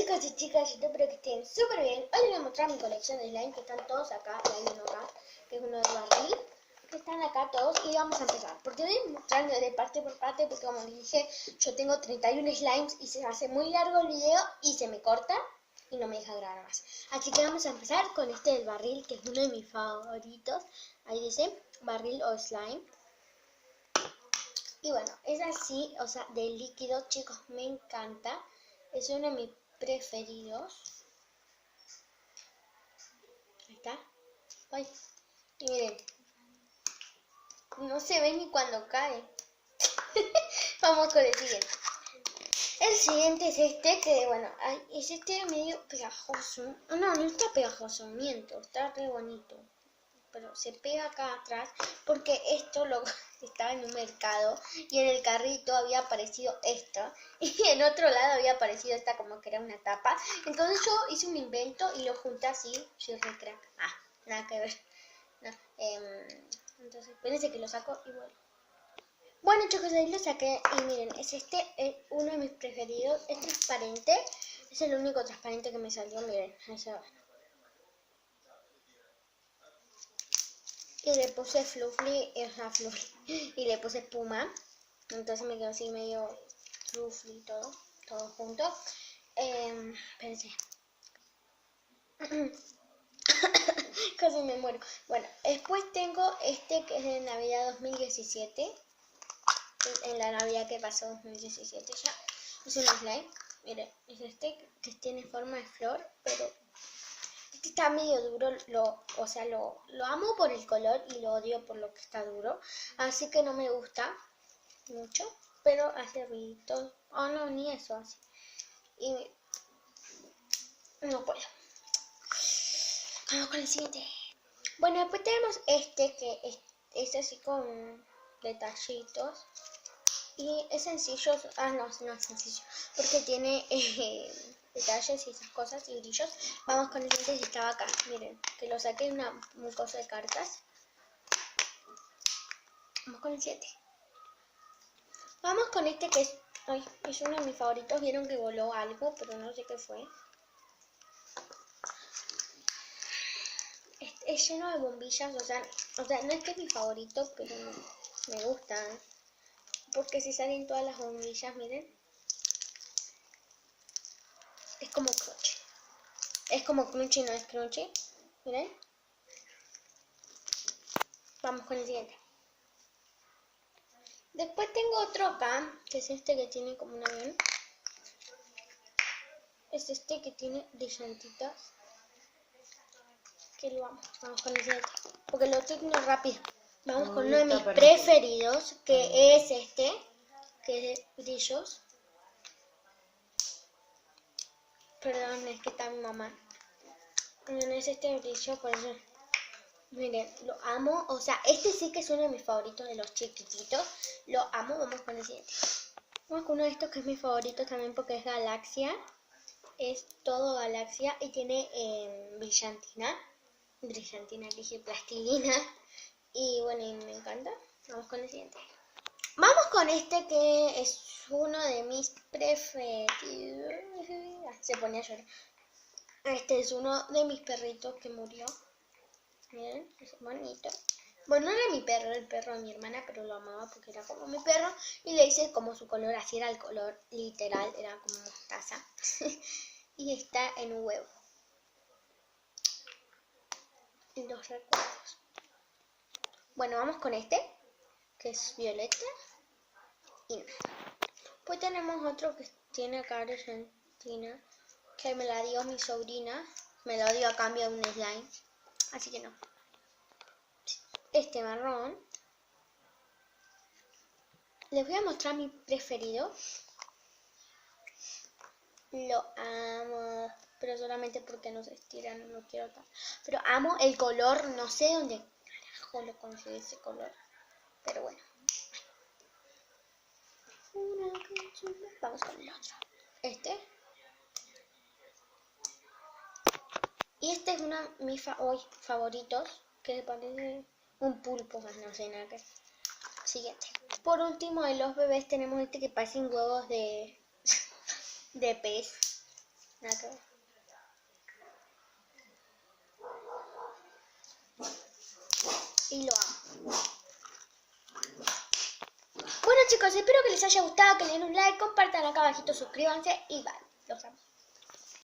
chicos y chicas, yo espero que estén súper bien. Hoy les voy a mostrar mi colección de slime que están todos acá. Y hay uno acá, que es uno de barril, que están acá todos. Y vamos a empezar, porque voy mostrando de parte por parte, porque como les dije, yo tengo 31 slimes y se hace muy largo el video y se me corta y no me deja grabar más. Así que vamos a empezar con este del barril, que es uno de mis favoritos. Ahí dice barril o slime. Y bueno, es así, o sea, de líquido, chicos, me encanta. Es uno de mis preferidos. Ahí está. Ay, y miren, no se ve ni cuando cae. Vamos con el siguiente. El siguiente es este, que bueno, es este medio pegajoso. No está pegajoso, miento, está re bonito. Pero se pega acá atrás porque esto lo estaba en un mercado y en el carrito había aparecido esto y en otro lado había aparecido esta como que era una tapa. Entonces yo hice un invento y lo junté así. Soy re crack. Nada que ver. No, entonces espérense que lo saco y vuelvo. Bueno chicos, ahí lo saqué y miren, es este, es uno de mis preferidos. Es transparente, es el único transparente que me salió, miren, ahí se va. Y le puse fluffy, y le puse espuma. Entonces me quedó así medio fluffy todo junto. Espérense. Casi me muero. Bueno, después tengo este que es de Navidad 2017. En la Navidad que pasó 2017 ya. Es un slime. Miren, es este que tiene forma de flor, pero está medio duro, lo amo por el color y lo odio por lo que está duro, así que no me gusta mucho, pero hace ruiditos. Oh no, ni eso hace. Y no puedo. Vamos con el siguiente. Bueno, después tenemos este que es así con detallitos y es sencillo. No es sencillo porque tiene detalles y esas cosas y brillos. Vamos con el siguiente, que estaba acá. Miren, que lo saqué en un coso de cartas. Vamos con el 7. Vamos con este que es uno de mis favoritos. Vieron que voló algo, pero no sé qué fue. Es lleno de bombillas, o sea, no es que es mi favorito, pero me gustan. Porque si salen todas las bombillas, miren. Es como crunchy. Es como crunchy, no es crunchy. Miren. Vamos con el siguiente. Después tengo otro acá, que es este que tiene como un avión. Es este que tiene brillantitas. Que lo amo. Vamos con el siguiente. Porque lo tengo rápido. Vamos con uno de mis preferidos, que es este, que es de brillos. Perdón, es que está mi mamá. No es este brillo, por eso. Miren, lo amo. O sea, este sí que es uno de mis favoritos de los chiquititos. Lo amo. Vamos con el siguiente. Vamos con uno de estos que es mi favorito también porque es galaxia. Es todo galaxia y tiene brillantina. Brillantina, que dije plastilina. Y bueno, y me encanta. Vamos con el siguiente. Vamos con este que es uno de mis preferidos. Se pone a llorar. Este es uno de mis perritos que murió. Miren, es bonito. Bueno, no era mi perro, era el perro de mi hermana, pero lo amaba porque era como mi perro. Y le hice como su color, así era el color literal, era como mostaza. Y está en un huevo. Los recuerdos. Bueno, vamos con este, que es violeta. Y nada. Pues tenemos otro que tiene acá Argentina, que me la dio mi sobrina. Me la dio a cambio de un slime. Así que no. Este marrón. Les voy a mostrar mi preferido. Lo amo. Pero solamente porque no se estira, no lo quiero tanto. Pero amo el color. No sé dónde carajo lo conseguí ese color. Pero bueno. Vamos con el otro. Este. Y este es uno de mis favoritos. Que parece un pulpo, más no sé nada que. Siguiente. Por último, de los bebés tenemos este que parecen huevos de pez. Nada que ver. Y lo amo. Bueno chicos, espero que les haya gustado, que le den un like, compartan acá abajito, suscríbanse y bye. Los amo.